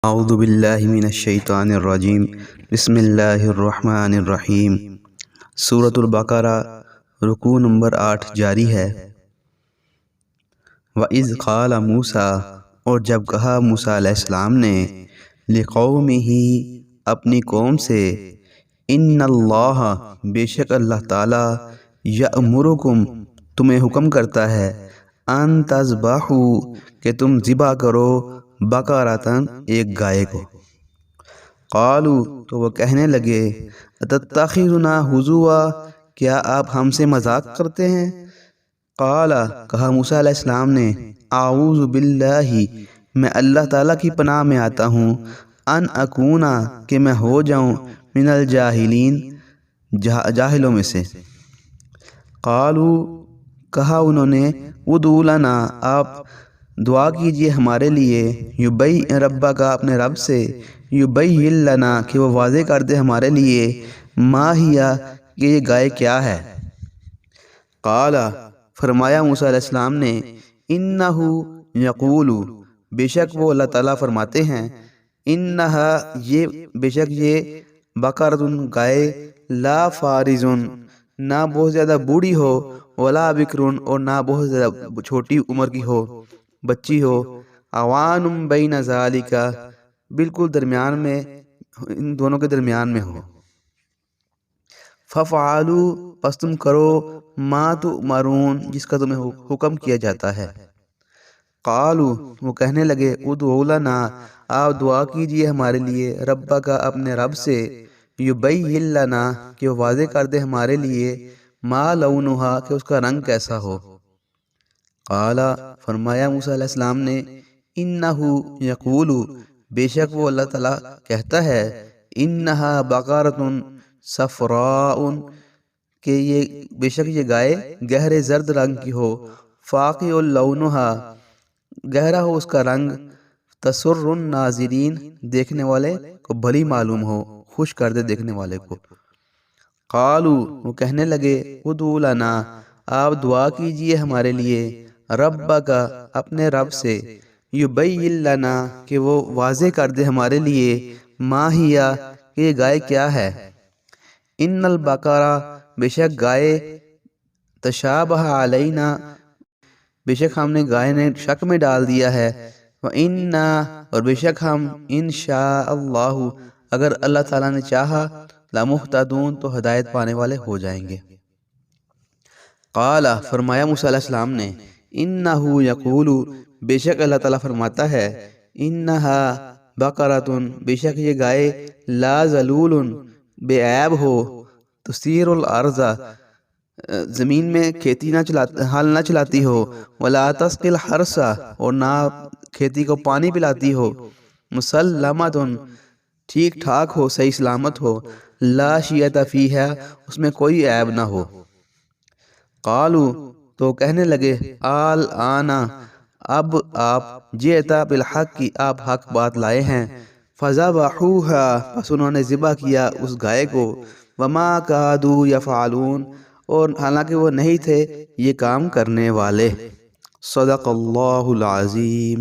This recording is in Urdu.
اعوذ باللہ من الشیطان الرجیم بسم اللہ الرحمن الرحیم۔ سورۃ البقرہ رکوع نمبر 8 جاری ہے۔ وَإِذْ قَالَ مُوسیٰ، اور جب کہا موسیٰ علیہ السلام نے، لِقَوْمِهِ، اپنی قوم سے، اِنَّ اللَّهَ، بے شک اللہ تعالیٰ، یأمرکم، تمہیں حکم کرتا ہے، ان تذبحوا، کہ تم ذبح کرو، بقرۃ، ایک گائے کو۔ قالوا، تو وہ کہنے لگے، اتتخذنا ہزوا، کیا آپ ہم سے مذاق کرتے ہیں؟ قال، کہا موسیٰ علیہ السلام نے، اعوذ باللہ، میں اللہ تعالیٰ کی پناہ میں آتا ہوں، ان اکونا، کہ میں ہو جاؤں، من الجاہلین، جاہلوں میں سے۔ قالوا، کہا انہوں نے، ادعو لنا، آپ دعا کیجئے ہمارے لیے، ربا کا، اپنے رب سے، یبین لنا، کہ وہ واضح کر دے ہمارے لیے، ما ہیا، کہ یہ گائے کیا ہے۔ قال، فرمایا موسیٰ علیہ السلام نے، انہو یقول، بے شک وہ اللہ تعالیٰ فرماتے ہیں، انہا، یہ بے شک یہ، بقرۃ، گائے، لا فارض، نہ بہت زیادہ بوڑھی ہو، ولا بکر، اور نہ بہت زیادہ چھوٹی عمر کی ہو، بچی ہو، عوان بین ذالک، بالکل درمیان میں، ان دونوں کے درمیان میں ہو۔ ففعلوا، پس تم کرو، ما تؤمرون، جس کا تمہیں حکم کیا جاتا ہے۔ قالوا، وہ کہنے لگے، ادعو لنا، آپ دعا کیجئے ہمارے لیے، ربا کا، اپنے رب سے، یبین لنا، کہ وہ واضح کر دے ہمارے لیے، ما لونہا، کہ اس کا رنگ کیسا ہو۔ قال، فرمایا موسیٰ علیہ السلام نے، انہو یقول، بے شک وہ اللہ تعالیٰ کہتا ہے، انہا بقرۃ صفراء، کہ یہ بے شک یہ گائے گہرے زرد رنگ کی ہو، فاقع لونہا، گہرا ہو اس کا رنگ، تسر الناظرین، دیکھنے والے کو بھلی معلوم ہو، خوش کر دے دیکھنے والے کو۔ قالوا، وہ کہنے لگے، ادعو لنا، آپ دعا کیجئے ہمارے لیے، ربا کا، اپنے رب سے، یبین لنا، کہ وہ واضح کر دے ہمارے لیے، ما ہیا، کہ یہ گائے کیا ہے۔ ان البقرہ، بے شک گائے، تشابہ علینا، بے شک ہم نے گائے نے شک میں ڈال دیا ہے، وَإِنَّا، اور بے شک ہم، انشاء اللہ، اگر اللہ تعالیٰ نے چاہا، لَمُهْتَدُونَ، تو ہدایت پانے والے ہو جائیں گے۔ قال، فرمایا موسیٰ علیہ السلام نے، انہو یقول، بے شک اللہ تعالیٰ فرماتا ہے، انہا بقرۃ، بے شک یہ گائے، لا ذلول، بے عیب ہو، تثیر الارض، زمین میں کھیتی حل نہ چلاتی ہو، ولا تسقی الحرث، اور نہ کھیتی کو پانی پلاتی ہو، مسلمۃ، ٹھیک ٹھاک ہو، صحیح سلامت ہو، لا شیۃ فیہا، اس میں کوئی عیب نہ ہو۔ قالوا، تو کہنے لگے، الآن، اب آپ، جئتا بالحق، کی آپ حق بات لائے ہیں، فذبحوها، پس انہوں نے ذبح کیا اس گائے کو، وما کادوا یفعلون، اور حالانکہ وہ نہیں تھے یہ کام کرنے والے۔ صدق اللہ العظیم۔